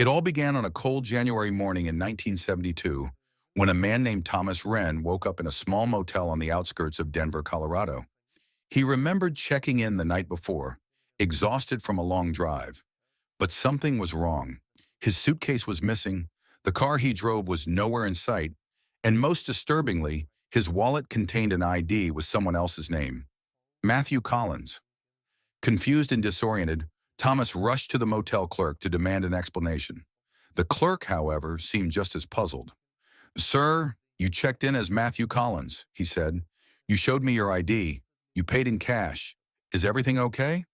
It all began on a cold January morning in 1972 when a man named Thomas Wren woke up in a small motel on the outskirts of Denver, Colorado. He remembered checking in the night before, exhausted from a long drive. But something was wrong. His suitcase was missing, the car he drove was nowhere in sight, and most disturbingly, his wallet contained an ID with someone else's name, Matthew Collins. Confused and disoriented, Thomas rushed to the motel clerk to demand an explanation. The clerk, however, seemed just as puzzled. "Sir, you checked in as Matthew Collins," he said. "You showed me your ID. You paid in cash. Is everything okay?"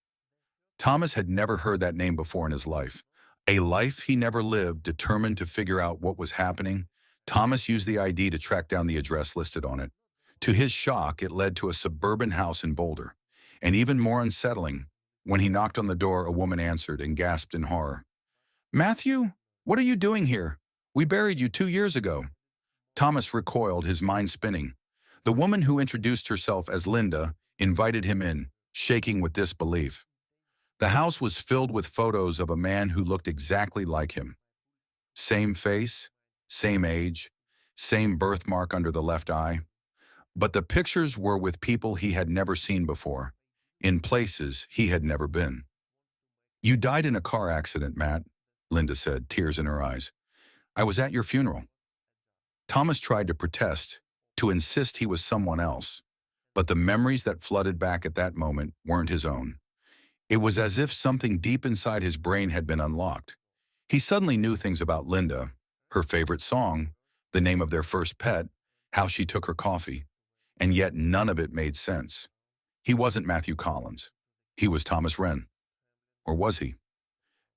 Thomas had never heard that name before in his life. A life he never lived, determined to figure out what was happening, Thomas used the ID to track down the address listed on it. To his shock, it led to a suburban house in Boulder. And even more unsettling, when he knocked on the door, a woman answered and gasped in horror. "Matthew, what are you doing here? We buried you 2 years ago." Thomas recoiled, his mind spinning. The woman, who introduced herself as Linda, invited him in, shaking with disbelief. The house was filled with photos of a man who looked exactly like him. Same face, same age, same birthmark under the left eye. But the pictures were with people he had never seen before, in places he had never been. "You died in a car accident, Matt," Linda said, tears in her eyes. "I was at your funeral." Thomas tried to protest, to insist he was someone else, but the memories that flooded back at that moment weren't his own. It was as if something deep inside his brain had been unlocked. He suddenly knew things about Linda, her favorite song, the name of their first pet, how she took her coffee, and yet none of it made sense. He wasn't Matthew Collins. He was Thomas Wren. Or was he?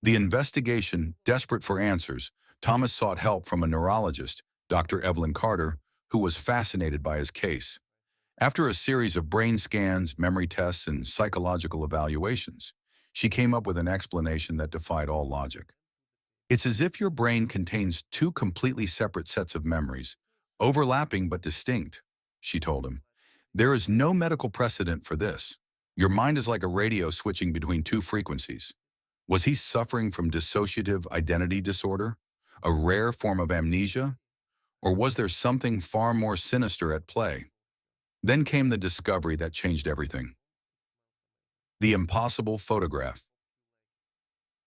The investigation, desperate for answers, Thomas sought help from a neurologist, Dr. Evelyn Carter, who was fascinated by his case. After a series of brain scans, memory tests, and psychological evaluations, she came up with an explanation that defied all logic. "It's as if your brain contains two completely separate sets of memories, overlapping but distinct," she told him. "There is no medical precedent for this. Your mind is like a radio switching between two frequencies." Was he suffering from dissociative identity disorder, a rare form of amnesia? Or was there something far more sinister at play? Then came the discovery that changed everything. The impossible photograph.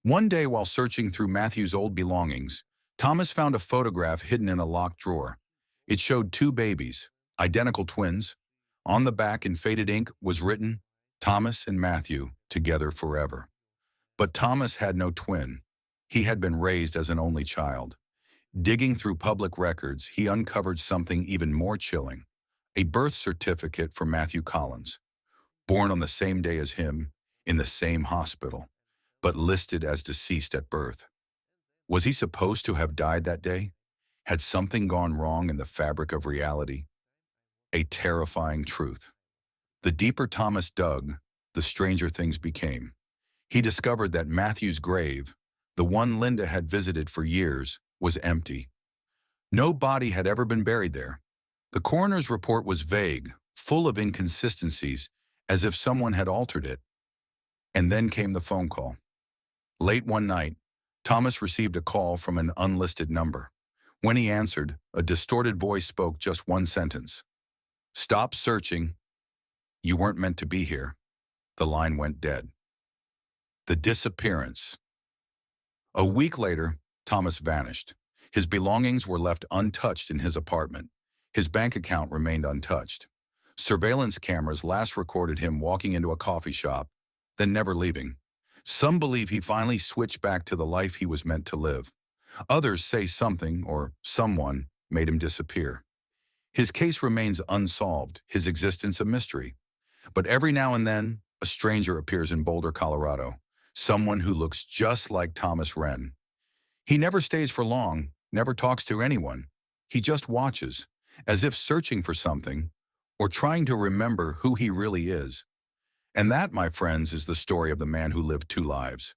One day, while searching through Matthew's old belongings, Thomas found a photograph hidden in a locked drawer. It showed two babies, identical twins. On the back, in faded ink, was written, "Thomas and Matthew, together forever." But Thomas had no twin. He had been raised as an only child. Digging through public records, he uncovered something even more chilling: a birth certificate for Matthew Collins, born on the same day as him, in the same hospital, but listed as deceased at birth. Was he supposed to have died that day? Had something gone wrong in the fabric of reality? A terrifying truth. The deeper Thomas dug, the stranger things became. He discovered that Matthew's grave, the one Linda had visited for years, was empty. No body had ever been buried there. The coroner's report was vague, full of inconsistencies, as if someone had altered it. And then came the phone call. Late one night, Thomas received a call from an unlisted number. When he answered, a distorted voice spoke just one sentence. "Stop searching. You weren't meant to be here." The line went dead. The disappearance. A week later, Thomas vanished. His belongings were left untouched in his apartment. His bank account remained untouched. Surveillance cameras last recorded him walking into a coffee shop, then never leaving. Some believe he finally switched back to the life he was meant to live. Others say something, or someone, made him disappear. His case remains unsolved, his existence a mystery. But every now and then, a stranger appears in Boulder, Colorado, someone who looks just like Thomas Wren. He never stays for long, never talks to anyone. He just watches, as if searching for something, or trying to remember who he really is. And that, my friends, is the story of the man who lived two lives.